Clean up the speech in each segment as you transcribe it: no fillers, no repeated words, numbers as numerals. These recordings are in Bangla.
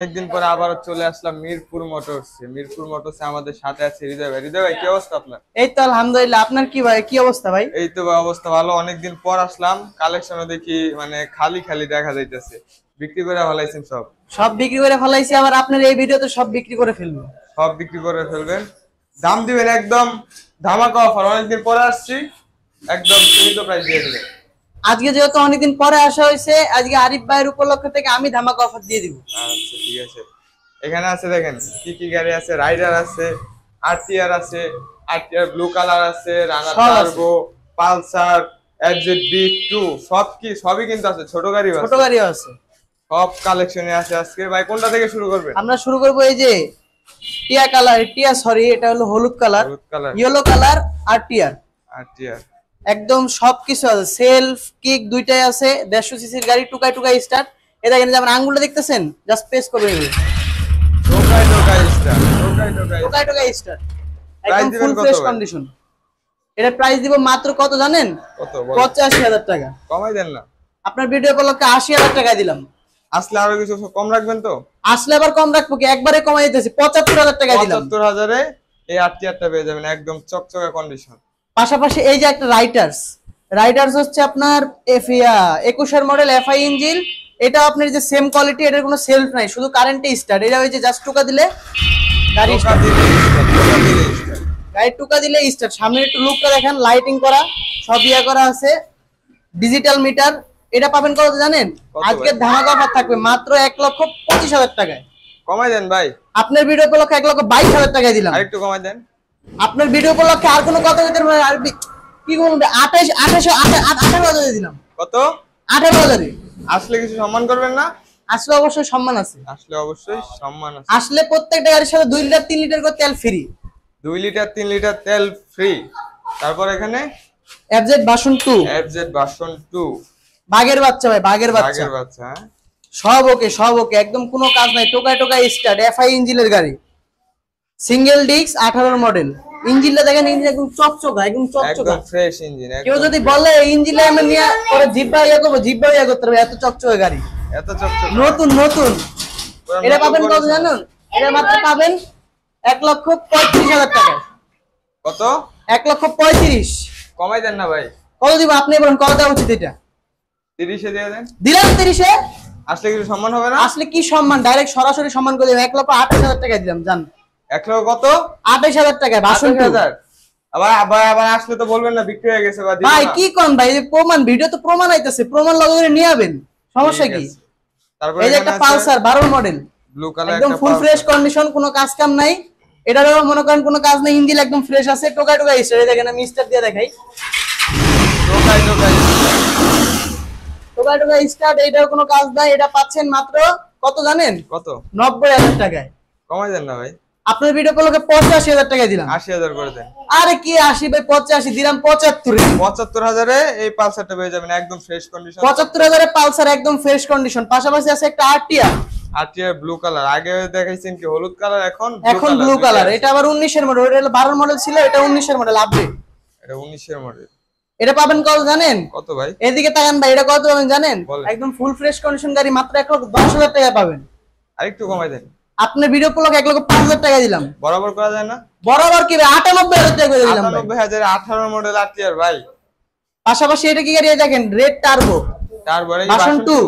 একদিন পরে আবার চলে আসলাম মিরপুর মোটরসে আমাদের সাথে আছে হৃদয় ভাই। হৃদয় ভাই, কি অবস্থা আপনার? এই তো আলহামদুলিল্লাহ। আপনার কি ভাই, কি অবস্থা ভাই? এই তো ভাই, অবস্থা ভালো। অনেকদিন পর আসলাম, কালেকশনও দেখি মানে খালি খালি দেখা যাইতেছে। বিক্রি করে ফেলাইছেন সব? সব বিক্রি করে ফেলাইছি, আবার আপনার এই ভিডিওতে সব বিক্রি করে ফেলবো। সব বিক্রি করে ফেলবেন? দাম দিবেন একদম ধামাকা অফার। অনেকদিন পরে আসছি, একদম সীমিত প্রাইস দিয়ে দিবেন। আজকে যেহেতু অনেকদিন পরে আসা হয়েছে, আজকে আরিফ ভাইয়ের উপলক্ষ থেকে আমি ধামাকা অফার দিয়ে দিব। আচ্ছা, ঠিক আছে। এখানে আছে দেখেন কি কি গাড়ি আছে। রাইডার আছে, আরটিআর আছে, আরটিআর ব্লু কালার আছে, রানার সব আছে। টার্বো, পালসার, এফজেড বি 2 সবই কিন্তু আছে। ছোট গাড়ি ছোট আছে, গাড়িও আছে। সব কালেকশনে আছে আজকে। ভাই কোনটা থেকে শুরু করবেন? আমরা শুরু করবো এই যে এটা হলো হলুদ কালার, হলুদ কালার, ইয়েলো কালার আর টিয়ার। আরটিআর। একদম সবকিছু আছে, সেলফ কিক দুইটাই আছে। 150 সিসির গাড়ি, টুকাই টুকাই স্টার্ট। এটা দেখেন, যেমন আঙ্গুলটা দেখতেছেন, জাস্ট প্রেস করবে টোকাই টোকাই স্টার, টোকাই টোকাই। টুকাই টুকাই স্টার্ট। প্রাইস একদম দিবেন ফুল কত ফ্রেশ ভাই? কন্ডিশন। এটা প্রাইস দিব মাত্র কত জানেন? কত বল? 85,000 টাকা। কমাই দেন না? আপনার ভিডিও উপলক্ষে 80,000 টাকা দিলাম। আসলে আরো কিছু কম রাখবেন তো? আসলে আবার কম রাখবো কি, একবারে কমাই দিতেছি, 75,000 টাকা দিলাম। 75,000-এ এই আরটিআরটা পেয়ে যাবেন, একদম চকচকে কন্ডিশন। পাশাপাশি এই যে একটা রাইটার্স হচ্ছে আপনার 21-এর মডেল এফআই ইঞ্জিন। এটা আপনার যে সেম কোয়ালিটি, এটার কোনো সেলফ নাই, শুধু কারেন্টে স্টার্ট। এটা ওই যে জাস্ট টুকা দিলে গাড়ি টোকা স্টার্ট। দিলে স্টার, টোকা দিলে স্টার। গাড়ি টুকা দিলে স্টার্ট। সামনে একটু লুকটা দেখেন, লাইটিং করা, সব ইয়া করা আছে, ডিজিটাল মিটার। এটা পাবেন কত জানেন? কত আজকে ভাই? ধামাকা অফার থাকবে মাত্র 1,25,000 টাকায়। কমাই দেন ভাই, আপনার ভিডিও উপলক্ষে 1,22,000 টাকায় দিলাম। আরেকটু কমাই দেন। আপনার ভিডিও উপলক্ষে আর কোনো কথা বলতে পারবেন? আর কি বলবো, 18,000 দিলাম। কত? 18,000। আসলে কিছু সম্মান করবেন না? আসলে অবশ্যই সম্মান আছে। আসলে অবশ্যই সম্মান আছে। আসলে প্রত্যেকটা গাড়ির সাথে 2 লিটার 3 লিটার করে তেল ফ্রি। 2 লিটার 3 লিটার তেল ফ্রি। তারপর এখানে এফজেড ভার্সন 2, এফজেড ভার্সন 2। বাঘের বাচ্চা ভাই, বাঘের বাচ্চা। আগের বাচ্চা, হ্যাঁ? সব ওকে, একদম কোনো কাজ নাই, টোকায় টোকায় স্টার্ট। এফআই ইঞ্জিনের গাড়ি, সিঙ্গেল ডিস্ক, 18 মডেল। ইঞ্জিনটা দেখেন, ইঞ্জিন একদম চকচকা, একদম চকচকা। একদম ফ্রেশ ইঞ্জিন। কেউ যদি বলে ইঞ্জিনে আমি নিয়ে পরে জিব্বা ইয়া করবো, জিব্বা ইয়া করতে হবে, এত চকচকে গাড়ি। এত চকচকে, নতুন নতুন। পুরো এটা নতুন পাবেন কত condition। জানেন? এটা মাত্র পাবেন 1,35,000 টাকায়। কত? 1,35,000। কমাই দেন না ভাই? কত দিব আপনি বলেন, কত দেওয়া উচিত? এটা 30-এ দিয়ে দেন। দিলাম 30-এ। আসলে কিছু সম্মান হবে না? আসলে কি সম্মান, ডাইরেক্ট সরাসরি সম্মান করে দিলাম। 1,28,000 টাকা দিলাম, জান। 1 লক্ষ কত? 28,000 টাকায় ভার্সন 2। 28,000। আবার আবার আবার আসলে তো বলবেন না বিক্রি হয়ে গেছে বা দিবেন ভাই না। কি কোন ভাই, এই যে প্রমাণ, ভিডিও তো প্রমাণ আইতেছে, প্রমাণ লগে করে নিয়ে যাবেন, সমস্যা ঠিক কি? আছে। তারপর এই যে একটা পালসার 12 মডেল, ব্লু কালার, একদম একটা ফুল ফ্রেশ কন্ডিশন, কোনো কাজ কাম নাই। এটারও মনে করেন কোনো কাজ নাই, ইঞ্জিন একদম ফ্রেশ আছে, টোকা টোকা স্টার। দেখেন আমি স্টার দিয়ে দেখাই, টোকাই টোকাই। টোকা টোকা স্টার্ট। এটার কোনো কাজ নাই। এটা পাচ্ছেন মাত্র কত জানেন? কত? 90,000 টাকায়। কমাই দেন না ভাই? আপনার ভিডিও উপলক্ষে 85,000 টাকায় দিলাম। 80,000 করে দেন। আরে কি 80 ভাই, 85 দিলাম 75-এ। 75,000-এ এই পালসারটা পেয়ে যাবেন, একদম ফ্রেশ কন্ডিশন। 75,000-এ পালসার, একদম ফ্রেশ কন্ডিশন। পাশাপাশি আছে একটা আরটিআর। RTR blue colour. আগে দেখাইছেন কি হলুদ কালার, এখন ব্লু কালার। এটা আবার 19-এর মডেল, ওটা হলো 12 মডেল ছিল, এটা 19-এর মডেল আপডেট। এটা 19-এর মডেল। এটা পাবেন কত জানেন? কত ভাই? এদিকে তাকান ভাই, এটা কত পাবেন জানেন? বলেন। একদম ফুল ফ্রেশ কন্ডিশন গাড়ি, মাত্র 1,10,000 টাকা পাবেন। আরেকটু কমাই দেন। আপনার ভিডিও উপলক্ষে 1,05,000 টাকা দিলাম। বরাবর করা যায় না? বরাবর কি ভাই, 98,000 টাকা করে দিলাম ভাই। 98,000-এ 18 মডেল আরটিআর ভাই। পাশাপাশি এটা কি গাড়ি, এই দেখেন রেড টার্বো তারপরে ভার্সন 2,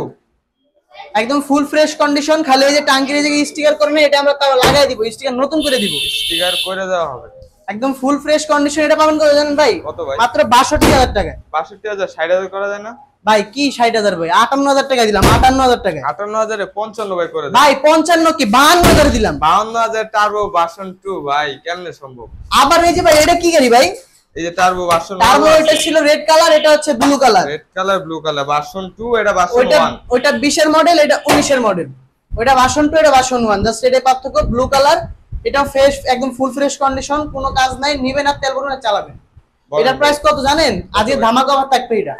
একদম ফুল ফ্রেশ কন্ডিশন। খালি এই যে টাঙ্কির যে স্টিকার করে না, এটা আমরা তাও লাগাই দিব, স্টিকার নতুন করে দিব, স্টিকার করে দেওয়া হবে। একদম ফুল ফ্রেশ কন্ডিশন। এটা পাবেন কত জানেন ভাই? কত ভাই? মাত্র 62,000 টাকা। 62,000, 60,000 করা যায় না? ভাই কি 60,000 ভাই, 58,000 টাকা দিলাম, 58,000 টাকা। 58,000-এ 55 ভাই করে দেন। ভাই 55 কি 52 করে দিলাম। 52,000 টার্বো ভার্সন 2 ভাই, কেমনে সম্ভব? আবার এই যে ভাই, এটা কি গাড়ি ভাই? এই যে টার্বো ভার্সন 1। টার্বো, এটা ছিল রেড কালার, এটা হচ্ছে blue colour. Red colour blue colour version 2, এটা ভার্সন ওইটা 1। ওইটা 20-এর মডেল, এটা 19-এর মডেল। ওইটা ভার্সন 2, এটা ভার্সন 1, জাস্ট এটাই পার্থক্য। ব্লু কালার, এটা ফ্রেশ, একদম ফুল ফ্রেশ কন্ডিশন, কোনো কাজ নাই, নিবেন আর তেল ভরবেন আর চালাবেন। এটার প্রাইস কত জানেন? আজকে ধামাকা অফার থাকবে। এটা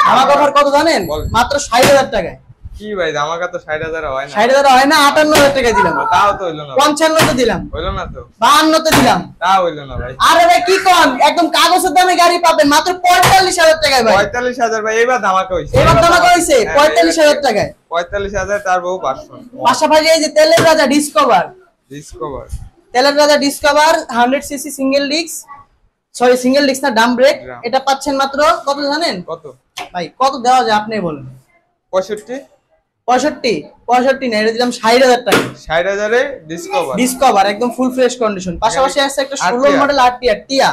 ধামাকা অফার কত জানেন? বলেন। মাত্র 60,000 টাকায়। কি ভাই ধামাকা তো 60,000 হয় না। 60,000 হয় না, 58,000 টাকা দিলাম। তাও তো হইলো না। 55 তে দিলাম। হইলো না তো। 52 তে দিলাম। তাও হইলো না ভাই। আরে ভাই কি কোন, একদম কাগজের দামে গাড়ি পাবেন মাত্র 45,000 টাকায় ভাই। 45,000 ভাই, এবার ধামাকা হইছে। এবার ধামাকা হইছে 45,000 টাকায়। 45,000 তার বহু ভার্সন। পাশাপাশি এই যে তেলের রাজা ডিসকভার। তেলের রাজা discover 100 CC single disc, sorry single disc না, ডাম ব্রেক। এটা পাচ্ছেন মাত্র কত জানেন? কত ভাই কত দেওয়া যায় আপনি বলেন? 65 না, এটা দিলাম 60,000 টাকা। 60,000 এ ডিসকভার একদম ফুল ফ্রেশ কন্ডিশন। পাশাপাশি আছে একটা 16 মডেল আরটিআর টিয়া।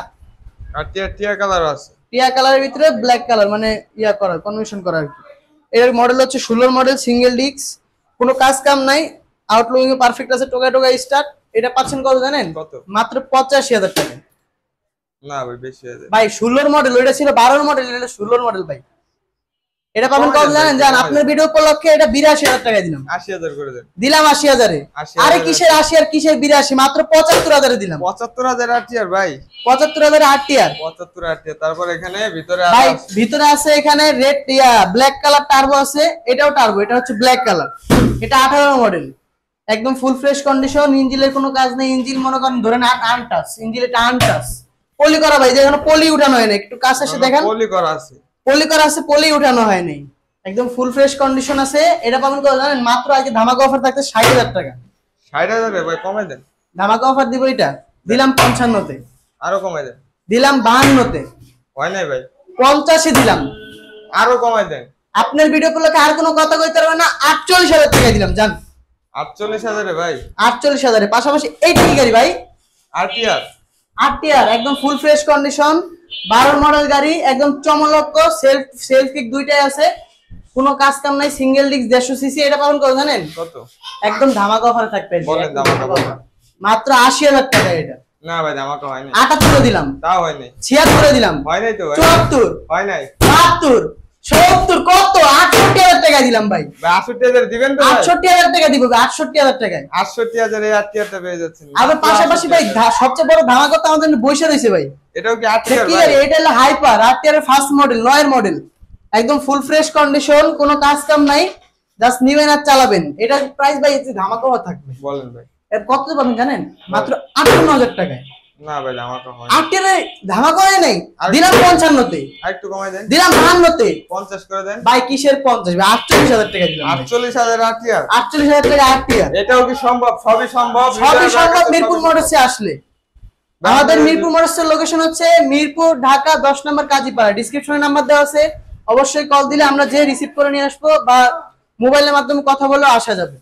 টিয়া কালার আছে। টিয়া কালারের ভিতরে ব্ল্যাক কালার, মানে ইয়া করার, কনভার্সন করা আর কি। এর মডেল হচ্ছে 16 মডেল সিঙ্গেল ডিস্ক, কোনো কাজ কাম নাই, আউটলুকিং এ পারফেক্ট আছে, টোকা টোকা স্টার্ট। এটা পাচ্ছেন কত জানেন? কত? মাত্র 85,000 টাকা। না ভাই বেশি হয়ে যায় ভাই 16 মডেল, ওইটা ছিল 12 মডেল, এটা 16 মডেল ভাই। এটা পাবেন কত জানেন? জান আপনার ভিডিও উপলক্ষে এটা 82,000 টাকা দিলাম। 80,000 করে দেন। দিলাম 80,000 এ। আরে কিসের 80 আর কিসের 82, মাত্র 75,000 এ দিলাম। 75,000 আরটিআর ভাই। 75,000 আরটিআর। 75 আরটিআর। তারপর এখানে ভিতরে ভাই ভিতরে আছে এখানে রেড ইয়া ব্ল্যাক কালার টার্বো আছে, এটাও টার্বো, এটা হচ্ছে ব্ল্যাক কালার। এটা 18 মডেল, একদম ফুল ফ্রেশ কন্ডিশন, ইঞ্জিনের কোনো কাজ নেই। ইঞ্জিন মনে করেন ধরেন আনটাচ, ইঞ্জিন এটা আনটাচ, পলি করা ভাই, যেখানে পলি উঠানো হয় না, একটু কাছে এসে দেখেন পলি করা আছে, পলি করা আছে, পলি উঠানো হয় নাই, একদম ফুল ফ্রেশ কন্ডিশন আছে। এটা পাবেন কত জানেন? মাত্র আগে ধামাকা অফার থাকতে 60,000 টাকা। 60,000 ভাই কমাই দেন। ধামাকা অফার দিব, এটা দিলাম 55 তে, আরো কমাই দেন। দিলাম 52 তে, হয় নাই ভাই, 50 এ দিলাম, আরো কমাই দেন। আপনার ভিডিও গুলোকে আর কোনো কথা কইতে পারবেন না, 48,000 টাকা দিলাম জান। 48,000 ভাই, 48,000 এর পাশাপাশি এইটা কি গাড়ি ভাই? আরটিআর। আরটিআর একদম ফুল ফ্রেশ কন্ডিশন, 12 মডেল গাড়ি, একদম চমলক্ষ, সেলফ কিক দুইটাই আছে, কোনো কাজ কাম নাই, সিঙ্গেল ডিস্ক 150 সিসি। এটা পাবেন কত জানেন? কত? একদম ধামাকা অফার থাকবে, বলেন ধামাকা অফার। মাত্র 80,000 টাকা। এটা না ভাই ধামাকা হয় নাই। 78 দিলাম, তাও হয় নাই। 76 দিলাম, হয় নাই তো ভাই। 74, হয় নাই। 72, 70, কত? 68,000 টাকা দিলাম ভাই। ভাই 68,000 দিবেন তো ভাই? 68,000 টাকা দিব, 68,000 টাকায়। 68,000 এ আরটিআরটা পেয়ে যাচ্ছেন। আবার পাশাপাশি ভাই সবচেয়ে বড় ধামাকা তো আমাদের বসে রয়েছে ভাই। এটাও কি আরটিআর কি ভাই? এটা হলো হাইপার আরটিআর এর ফার্স্ট মডেল, 9 এর মডেল, একদম ফুল ফ্রেশ কন্ডিশন, কোনো কাজ কাম নাই, জাস্ট নিবেন আর চালাবেন। এটার প্রাইস ভাই একটু ধামাকা হওয়া থাকবে। বলেন ভাই। এর কত পাবেন জানেন? মাত্র 58,000 টাকায়। না ভাই ধামাকা হয় না। আরটিআর এর ধামাকা হয় নাই, দিলাম 55 তে, আরেকটু কমাই দেন। দিলাম 52 তে। 50 করে দেন। ভাই কিসের 50 ভাই? 48,000 টাকা দিলাম। 48,000 আরটিআর। 48,000 টাকা আরটিআর। এটাও কি সম্ভব? সবই সম্ভব। সবই সম্ভব মিরপুর মোটরসে আসলে। আমাদের মিরপুর মোটরসের লোকেশন হচ্ছে মিরপুর ঢাকা 10 নম্বর কাজীপাড়া। ডেসক্রিপশনে নাম্বার দেওয়া আছে, অবশ্যই কল দিলে আমরা যে রিসিভ করে নিয়ে আসবো, বা মোবাইলের মাধ্যমে কথা বলে আসা যাবে।